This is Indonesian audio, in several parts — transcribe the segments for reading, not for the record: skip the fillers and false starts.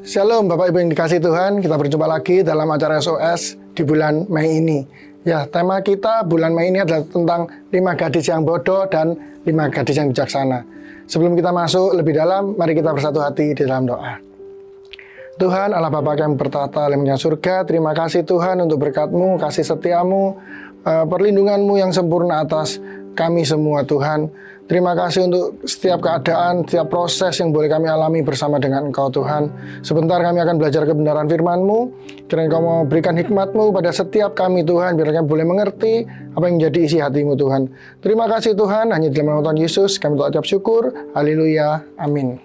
Shalom Bapak Ibu yang dikasihi Tuhan, kita berjumpa lagi dalam acara SOS di bulan Mei ini. Ya, tema kita bulan Mei ini adalah tentang 5 gadis yang bodoh dan 5 gadis yang bijaksana. Sebelum kita masuk lebih dalam, mari kita bersatu hati di dalam doa. Tuhan Allah Bapa yang bertata di surga, terima kasih Tuhan untuk berkat-Mu, kasih setia-Mu, perlindungan-Mu yang sempurna atas kami semua Tuhan. Terima kasih untuk setiap keadaan, setiap proses yang boleh kami alami bersama dengan Engkau Tuhan. Sebentar kami akan belajar kebenaran firman-Mu. Kiranya Engkau mau berikan hikmat-Mu pada setiap kami Tuhan, biar kami boleh mengerti apa yang menjadi isi hati-Mu Tuhan. Terima kasih Tuhan, hanya di dalam nama Tuhan Yesus kami ucap syukur. Haleluya, amin.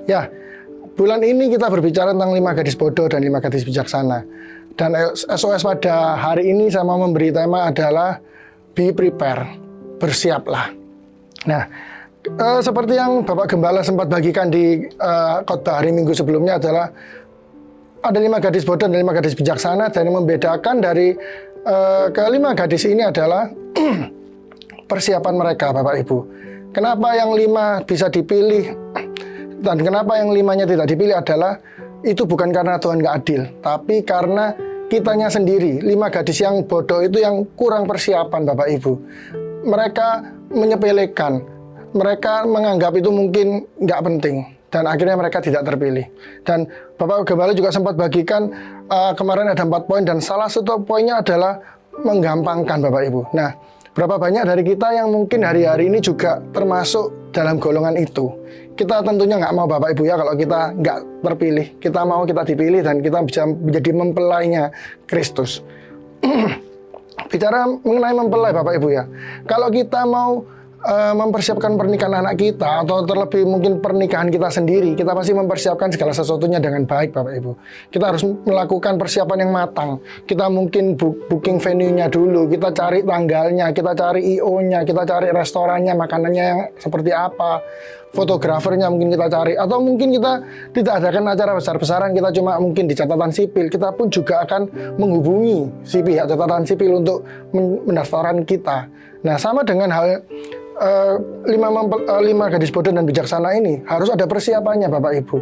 Ya, bulan ini kita berbicara tentang 5 gadis bodoh dan 5 gadis bijaksana. Dan SOS pada hari ini saya mau memberi tema adalah Be Prepare, bersiaplah. Nah, seperti yang Bapak Gembala sempat bagikan di khotbah hari Minggu sebelumnya adalah ada 5 gadis bodoh dan 5 gadis bijaksana, dan yang membedakan dari kelima gadis ini adalah persiapan mereka, Bapak Ibu. Kenapa yang 5 bisa dipilih dan kenapa yang 5-nya tidak dipilih adalah itu bukan karena Tuhan nggak adil, tapi karena kitanya sendiri. 5 gadis yang bodoh itu yang kurang persiapan, Bapak Ibu. Mereka menyepelekan, mereka menganggap itu mungkin nggak penting, dan akhirnya mereka tidak terpilih. Dan Bapak Gembala juga sempat bagikan kemarin ada 4 poin, dan salah satu poinnya adalah menggampangkan, Bapak Ibu. Nah, berapa banyak dari kita yang mungkin hari-hari ini juga termasuk dalam golongan itu. Kita tentunya nggak mau, Bapak Ibu ya, kalau kita nggak terpilih. Kita mau kita dipilih dan kita bisa menjadi mempelainya Kristus. Bicara mengenai mempelai, Bapak Ibu ya, kalau kita mau mempersiapkan pernikahan anak kita, atau terlebih mungkin pernikahan kita sendiri, kita pasti mempersiapkan segala sesuatunya dengan baik, Bapak Ibu. Kita harus melakukan persiapan yang matang. Kita mungkin booking venue-nya dulu, kita cari tanggalnya, kita cari IO-nya, kita cari restorannya, makanannya yang seperti apa, fotografernya mungkin kita cari, atau mungkin kita tidak adakan acara besar-besaran, kita cuma mungkin di catatan sipil, kita pun juga akan menghubungi si pihak catatan sipil untuk mendaftarkan kita. Nah, sama dengan hal 5 gadis bodoh dan bijaksana ini, harus ada persiapannya, Bapak Ibu.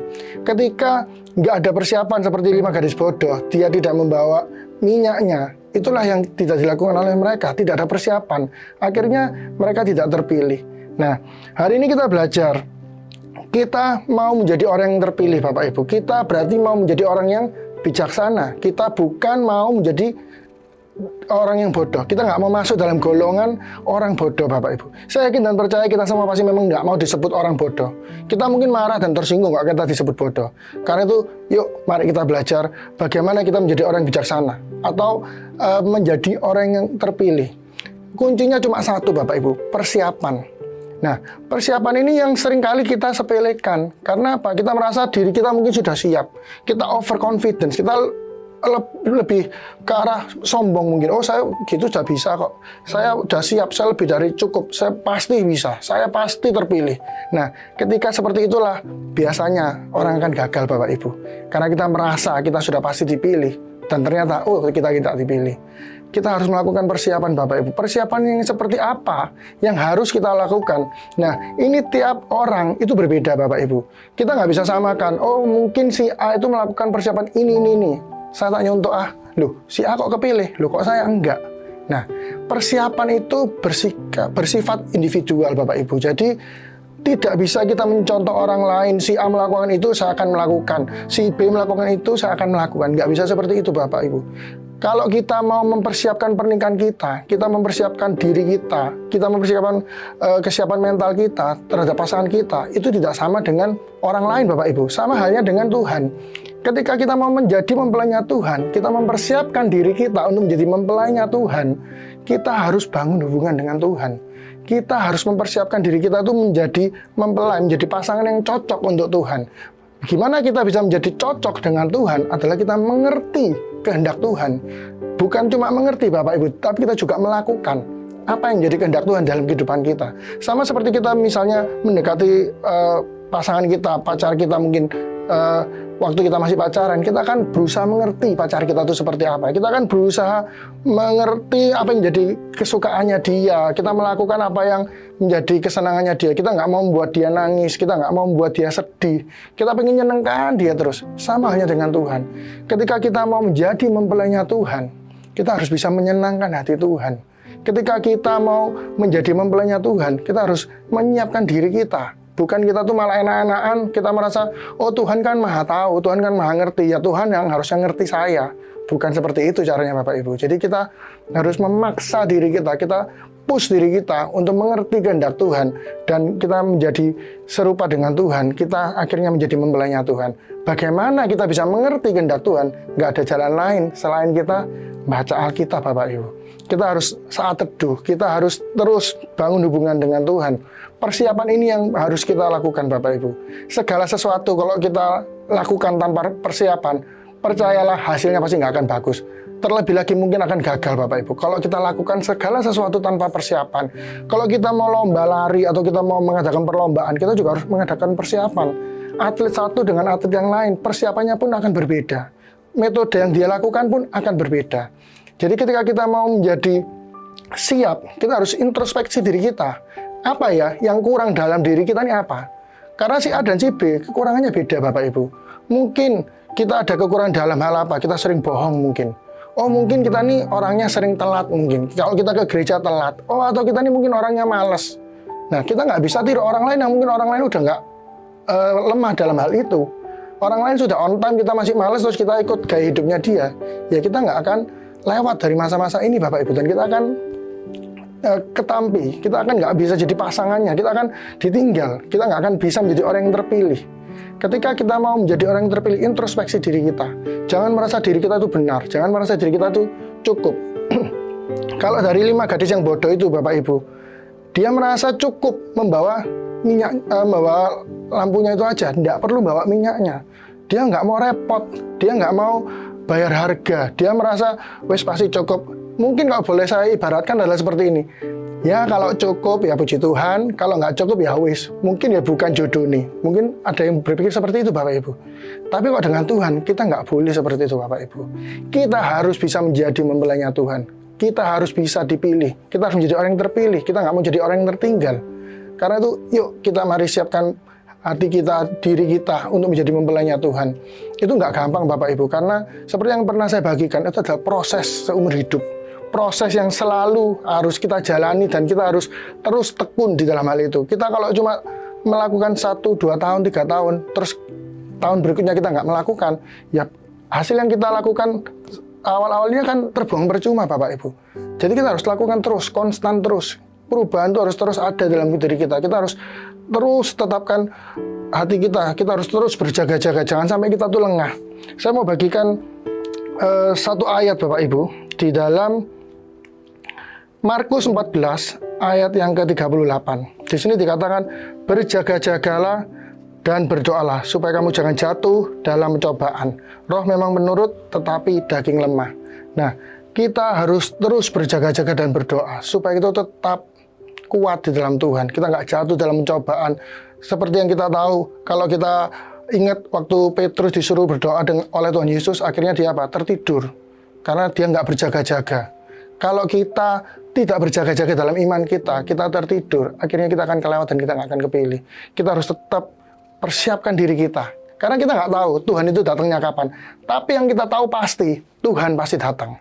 Ketika nggak ada persiapan seperti 5 gadis bodoh, dia tidak membawa minyaknya, itulah yang tidak dilakukan oleh mereka, tidak ada persiapan. Akhirnya mereka tidak terpilih. Nah, hari ini kita belajar, kita mau menjadi orang yang terpilih, Bapak Ibu. Kita berarti mau menjadi orang yang bijaksana. Kita bukan mau menjadi orang yang bodoh. Kita nggak mau masuk dalam golongan orang bodoh, Bapak Ibu. Saya yakin dan percaya kita semua pasti memang nggak mau disebut orang bodoh. Kita mungkin marah dan tersinggung kalau kita disebut bodoh. Karena itu, yuk mari kita belajar bagaimana kita menjadi orang bijaksana atau menjadi orang yang terpilih. Kuncinya cuma satu, Bapak Ibu, persiapan. Nah, persiapan ini yang seringkali kita sepelekan. Karena apa? Kita merasa diri kita mungkin sudah siap. Kita overconfidence, kita lebih ke arah sombong mungkin. Oh, saya gitu sudah bisa kok. Saya sudah siap, saya lebih dari cukup. Saya pasti bisa, saya pasti terpilih. Nah, ketika seperti itulah biasanya orang akan gagal, Bapak Ibu. Karena kita merasa kita sudah pasti dipilih, dan ternyata kita tidak dipilih. Kita harus melakukan persiapan, Bapak Ibu. Persiapan yang seperti apa yang harus kita lakukan? Nah, ini tiap orang itu berbeda, Bapak Ibu. Kita nggak bisa samakan. Oh, mungkin si A itu melakukan persiapan ini. Saya tak nyontok, loh, si A kok kepilih, loh kok saya enggak. Nah, persiapan itu bersifat individual, Bapak Ibu. Jadi tidak bisa kita mencontoh orang lain. Si A melakukan itu, saya akan melakukan. Si B melakukan itu, saya akan melakukan. Nggak bisa seperti itu, Bapak Ibu. Kalau kita mau mempersiapkan pernikahan kita mempersiapkan diri kita mempersiapkan kesiapan mental kita terhadap pasangan kita, itu tidak sama dengan orang lain, Bapak Ibu. Sama halnya dengan Tuhan. Ketika kita mau menjadi mempelainya Tuhan, kita mempersiapkan diri kita untuk menjadi mempelainya Tuhan, kita harus bangun hubungan dengan Tuhan. Kita harus mempersiapkan diri kita itu menjadi mempelai, menjadi pasangan yang cocok untuk Tuhan. Gimana kita bisa menjadi cocok dengan Tuhan adalah kita mengerti kehendak Tuhan. Bukan cuma mengerti, Bapak Ibu, tapi kita juga melakukan apa yang menjadi kehendak Tuhan dalam kehidupan kita. Sama seperti kita misalnya mendekati pasangan kita, pacar kita mungkin waktu kita masih pacaran, kita akan berusaha mengerti pacar kita itu seperti apa. Kita akan berusaha mengerti apa yang menjadi kesukaannya dia. Kita melakukan apa yang menjadi kesenangannya dia. Kita nggak mau membuat dia nangis, kita nggak mau membuat dia sedih. Kita pengen nyenengkan dia terus. Sama halnya dengan Tuhan. Ketika kita mau menjadi mempelainya Tuhan, kita harus bisa menyenangkan hati Tuhan. Ketika kita mau menjadi mempelainya Tuhan, kita harus menyiapkan diri kita. Bukan kita tuh malah enak-enakan, kita merasa, oh Tuhan kan maha tahu, Tuhan kan maha ngerti, ya Tuhan yang harusnya ngerti saya. Bukan seperti itu caranya Bapak Ibu. Jadi kita harus memaksa diri kita push diri kita untuk mengerti kehendak Tuhan. Dan kita menjadi serupa dengan Tuhan, kita akhirnya menjadi mempelainya Tuhan. Bagaimana kita bisa mengerti kehendak Tuhan? Nggak ada jalan lain selain kita baca Alkitab Bapak Ibu. Kita harus saat teduh, kita harus terus bangun hubungan dengan Tuhan. Persiapan ini yang harus kita lakukan Bapak Ibu. Segala sesuatu kalau kita lakukan tanpa persiapan, percayalah hasilnya pasti nggak akan bagus. Terlebih lagi mungkin akan gagal Bapak Ibu. Kalau kita lakukan segala sesuatu tanpa persiapan, kalau kita mau lomba lari atau kita mau mengadakan perlombaan, kita juga harus mengadakan persiapan. Atlet satu dengan atlet yang lain, persiapannya pun akan berbeda. Metode yang dia lakukan pun akan berbeda. Jadi ketika kita mau menjadi siap, kita harus introspeksi diri kita. Apa ya yang kurang dalam diri kita ini apa? Karena si A dan si B kekurangannya beda Bapak Ibu. Mungkin kita ada kekurangan dalam hal apa? Kita sering bohong mungkin. Oh mungkin kita nih orangnya sering telat mungkin. Kalau kita ke gereja telat. Oh atau kita nih mungkin orangnya malas. Nah kita nggak bisa tiru orang lain yang mungkin orang lain udah nggak lemah dalam hal itu. Orang lain sudah on time, kita masih malas terus kita ikut gaya hidupnya dia. Ya kita nggak akan lewat dari masa-masa ini Bapak Ibu. Dan kita akan ketampi, kita akan nggak bisa jadi pasangannya, kita akan ditinggal, kita nggak akan bisa menjadi orang yang terpilih. Ketika kita mau menjadi orang yang terpilih, introspeksi diri kita. Jangan merasa diri kita itu benar, jangan merasa diri kita itu cukup. Kalau dari 5 gadis yang bodoh itu Bapak Ibu, dia merasa cukup membawa minyak, membawa lampunya itu aja, tidak perlu bawa minyaknya. Dia nggak mau repot, dia nggak mau bayar harga, dia merasa wes pasti cukup. Mungkin kalau boleh saya ibaratkan adalah seperti ini. Ya kalau cukup ya puji Tuhan, kalau nggak cukup ya wis. Mungkin ya bukan jodoh nih. Mungkin ada yang berpikir seperti itu Bapak Ibu. Tapi kok dengan Tuhan kita nggak boleh seperti itu Bapak Ibu. Kita harus bisa menjadi mempelainya Tuhan. Kita harus bisa dipilih. Kita harus menjadi orang yang terpilih. Kita nggak mau jadi orang yang tertinggal. Karena itu yuk kita mari siapkan hati kita, diri kita untuk menjadi mempelainya Tuhan. Itu nggak gampang Bapak Ibu. Karena seperti yang pernah saya bagikan, itu adalah proses seumur hidup. Proses yang selalu harus kita jalani dan kita harus terus tekun di dalam hal itu. Kita kalau cuma melakukan 1, 2 tahun, 3 tahun, terus tahun berikutnya kita nggak melakukan, ya hasil yang kita lakukan awal-awalnya kan terbuang percuma Bapak Ibu. Jadi kita harus lakukan terus, konstan terus. Perubahan itu harus terus ada dalam diri kita. Kita harus terus tetapkan hati kita. Kita harus terus berjaga-jaga. Jangan sampai kita tuh lengah. Saya mau bagikan satu ayat Bapak Ibu di dalam Markus 14 ayat yang ke-38. Di sini dikatakan, berjaga-jagalah dan berdoalah supaya kamu jangan jatuh dalam cobaan. Roh memang menurut tetapi daging lemah. Nah, kita harus terus berjaga-jaga dan berdoa supaya kita tetap kuat di dalam Tuhan. Kita nggak jatuh dalam cobaan. Seperti yang kita tahu, kalau kita ingat waktu Petrus disuruh berdoa oleh Tuhan Yesus, akhirnya dia apa? Tertidur. Karena dia nggak berjaga-jaga. Kalau kita tidak berjaga-jaga dalam iman kita tertidur, akhirnya kita akan kelewat dan kita nggak akan kepilih. Kita harus tetap persiapkan diri kita. Karena kita nggak tahu Tuhan itu datangnya kapan. Tapi yang kita tahu pasti, Tuhan pasti datang.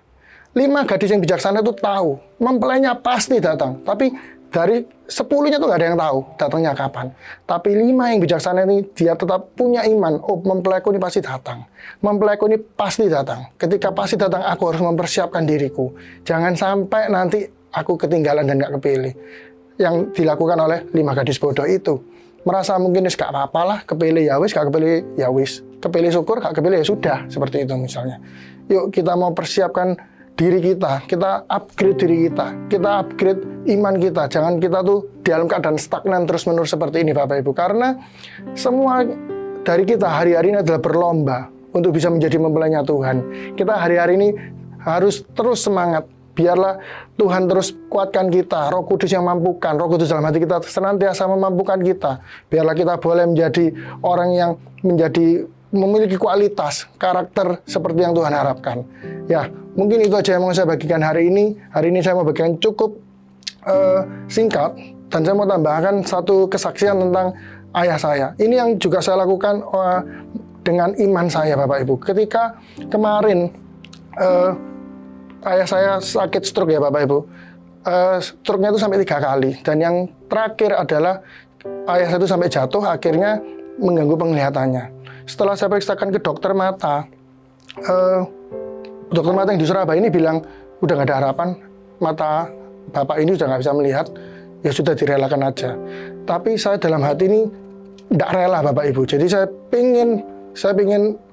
5 gadis yang bijaksana itu tahu, mempelainya pasti datang. Tapi dari 10-nya tuh nggak ada yang tahu datangnya kapan. Tapi 5 yang bijaksana ini, dia tetap punya iman. Oh, mempelaiku ini pasti datang. Mempelaiku ini pasti datang. Ketika pasti datang, aku harus mempersiapkan diriku. Jangan sampai nanti aku ketinggalan dan nggak kepilih. Yang dilakukan oleh 5 gadis bodoh itu. Merasa mungkin gak apa-apa lah, kepilih ya wis, gak kepilih ya wis. Kepilih syukur, gak kepilih ya sudah. Seperti itu misalnya. Yuk kita mau persiapkan diri kita upgrade diri kita upgrade iman kita. Jangan kita tuh dalam keadaan stagnan terus-menerus seperti ini Bapak Ibu. Karena semua dari kita hari-hari ini adalah berlomba untuk bisa menjadi mempelainya Tuhan. Kita hari-hari ini harus terus semangat. Biarlah Tuhan terus kuatkan kita, Roh Kudus yang mampukan, Roh Kudus dalam hati kita senantiasa memampukan kita. Biarlah kita boleh menjadi orang yang menjadi memiliki kualitas, karakter seperti yang Tuhan harapkan. Ya, mungkin itu aja yang mau saya bagikan hari ini. Hari ini saya mau bagikan cukup singkat, dan saya mau tambahkan satu kesaksian tentang ayah saya. Ini yang juga saya lakukan dengan iman saya, Bapak Ibu. Ketika kemarin ayah saya sakit stroke ya, Bapak Ibu. Stroke-nya itu sampai 3 kali, dan yang terakhir adalah ayah saya itu sampai jatuh, akhirnya mengganggu penglihatannya. Setelah saya periksakan ke dokter mata, dokter mata yang di Surabaya ini bilang udah nggak ada harapan, mata bapak ini sudah nggak bisa melihat, ya sudah direlakan aja. Tapi saya dalam hati ini tidak rela, Bapak Ibu. Jadi saya pingin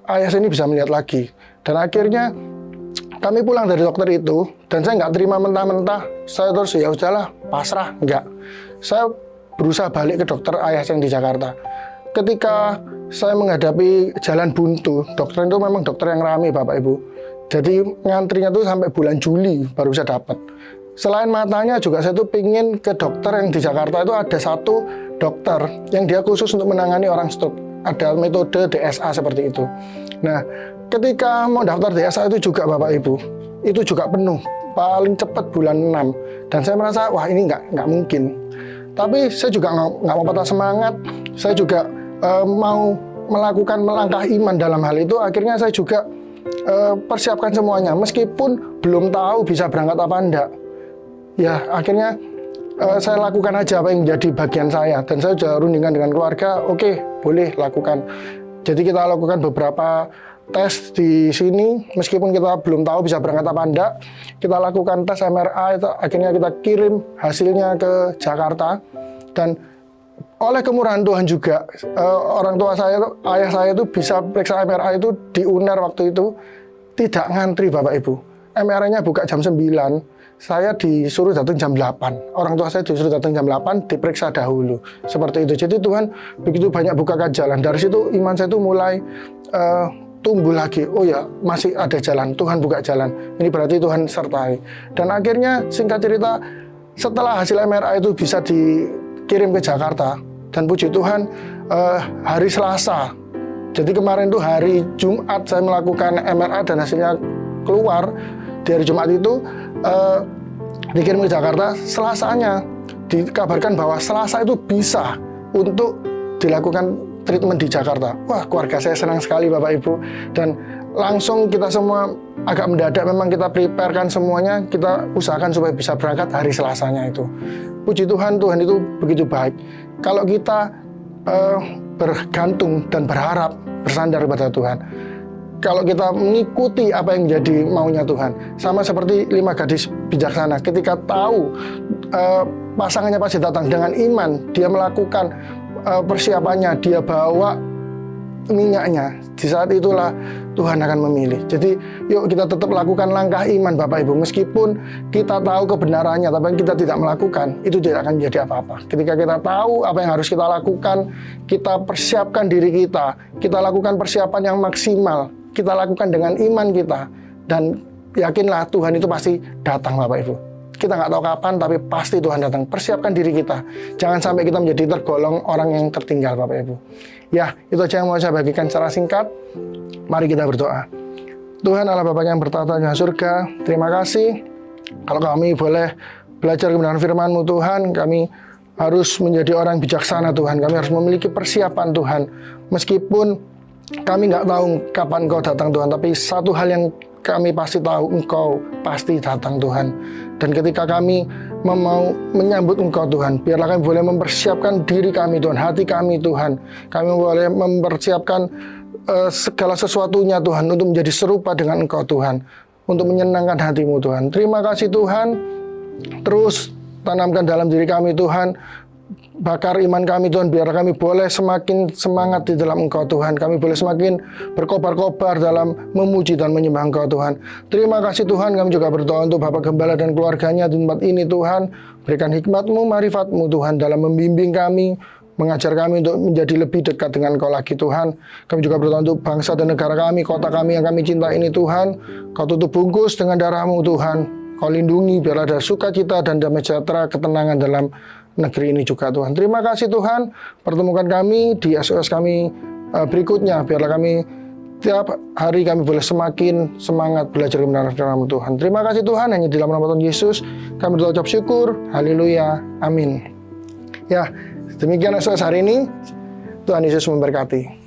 ayah saya ini bisa melihat lagi. Dan akhirnya kami pulang dari dokter itu, dan saya nggak terima mentah-mentah. Saya terus ya udahlah, pasrah, nggak. Saya berusaha balik ke dokter ayah saya yang di Jakarta. Ketika saya menghadapi jalan buntu, dokter itu memang dokter yang ramai, Bapak Ibu. Jadi ngantrinya tuh sampai bulan Juli baru bisa dapat. Selain matanya juga saya tuh pingin ke dokter yang di Jakarta itu ada satu dokter yang dia khusus untuk menangani orang stroke. Ada metode DSA seperti itu. Nah, ketika mau daftar DSA itu juga, Bapak Ibu, itu juga penuh. Paling cepat bulan 6. Dan saya merasa, wah ini nggak mungkin. Tapi saya juga nggak mau patah semangat. Saya juga mau melakukan melangkah iman dalam hal itu. Akhirnya saya juga persiapkan semuanya. Meskipun belum tahu bisa berangkat apa enggak. Ya, akhirnya saya lakukan aja apa yang menjadi bagian saya. Dan saya sudah rundingkan dengan keluarga, oke, boleh lakukan. Jadi kita lakukan beberapa tes di sini, meskipun kita belum tahu bisa berangkat apa enggak. Kita lakukan tes MRI, akhirnya kita kirim hasilnya ke Jakarta. Dan oleh kemurahan Tuhan juga, orang tua saya, ayah saya itu bisa periksa MRI itu di UNER waktu itu, tidak ngantri, Bapak Ibu. MRI-nya buka jam 9, saya disuruh datang jam 8. Orang tua saya disuruh datang jam 8, diperiksa dahulu. Seperti itu. Jadi Tuhan begitu banyak bukakan jalan. Dari situ iman saya itu mulai tumbuh lagi. Oh ya, masih ada jalan. Tuhan buka jalan. Ini berarti Tuhan sertai. Dan akhirnya singkat cerita, setelah hasil MRI itu bisa dikirim ke Jakarta. Dan puji Tuhan, hari Selasa. Jadi kemarin tuh hari Jumat saya melakukan MRI dan hasilnya keluar. Di hari Jumat itu dikirim ke Jakarta. Selasanya dikabarkan bahwa Selasa itu bisa untuk dilakukan treatment di Jakarta. Wah, keluarga saya senang sekali, Bapak Ibu. Dan langsung kita semua agak mendadak, memang kita preparekan semuanya, kita usahakan supaya bisa berangkat hari Selasanya itu. Puji Tuhan, Tuhan itu begitu baik. Kalau kita bergantung dan berharap, bersandar pada Tuhan, kalau kita mengikuti apa yang menjadi maunya Tuhan, sama seperti 5 gadis bijaksana, ketika tahu pasangannya pasti datang, dengan iman dia melakukan persiapannya, dia bawa minyaknya, di saat itulah Tuhan akan memilih. Jadi yuk kita tetap lakukan langkah iman, Bapak Ibu, meskipun kita tahu kebenarannya, tapi kita tidak melakukan, itu tidak akan menjadi apa-apa. Ketika kita tahu apa yang harus kita lakukan, kita persiapkan diri kita lakukan persiapan yang maksimal, kita lakukan dengan iman kita, dan yakinlah Tuhan itu pasti datang, Bapak Ibu. Kita nggak tahu kapan, tapi pasti Tuhan datang. Persiapkan diri kita. Jangan sampai kita menjadi tergolong orang yang tertinggal, Bapak Ibu. Ya, itu aja yang mau saya bagikan secara singkat. Mari kita berdoa. Tuhan Allah Bapa yang bertata di surga, terima kasih. Kalau kami boleh belajar kebenaran firman-Mu, Tuhan, kami harus menjadi orang bijaksana, Tuhan. Kami harus memiliki persiapan, Tuhan. Meskipun kami nggak tahu kapan Engkau datang, Tuhan, tapi satu hal yang kami pasti tahu, Engkau pasti datang, Tuhan. Dan ketika kami mau menyambut Engkau, Tuhan, biarlah kami boleh mempersiapkan diri kami, Tuhan, hati kami, Tuhan. Kami boleh mempersiapkan segala sesuatunya, Tuhan, untuk menjadi serupa dengan Engkau, Tuhan, untuk menyenangkan hati-Mu, Tuhan. Terima kasih, Tuhan. Terus tanamkan dalam diri kami, Tuhan, bakar iman kami, Tuhan, biar kami boleh semakin semangat di dalam Engkau, Tuhan. Kami boleh semakin berkobar-kobar dalam memuji dan menyembah Engkau, Tuhan. Terima kasih, Tuhan. Kami juga berdoa untuk Bapak Gembala dan keluarganya di tempat ini, Tuhan. Berikan hikmat-Mu, marifat-Mu, Tuhan, dalam membimbing kami, mengajar kami untuk menjadi lebih dekat dengan Engkau lagi, Tuhan. Kami juga berdoa untuk bangsa dan negara kami, kota kami yang kami cinta ini, Tuhan. Kau tutup bungkus dengan darah-Mu, Tuhan. Kau lindungi, biar ada sukacita dan damai sejahtera, ketenangan dalam negeri ini juga, Tuhan. Terima kasih, Tuhan. Pertemukan kami di SOS kami berikutnya. Biarlah kami tiap hari kami boleh semakin semangat belajar kebenaran firman Tuhan. Terima kasih Tuhan, hanya di dalam nama Tuhan Yesus kami berucap syukur. Haleluya, amin. Ya, demikian SOS hari ini. Tuhan Yesus memberkati.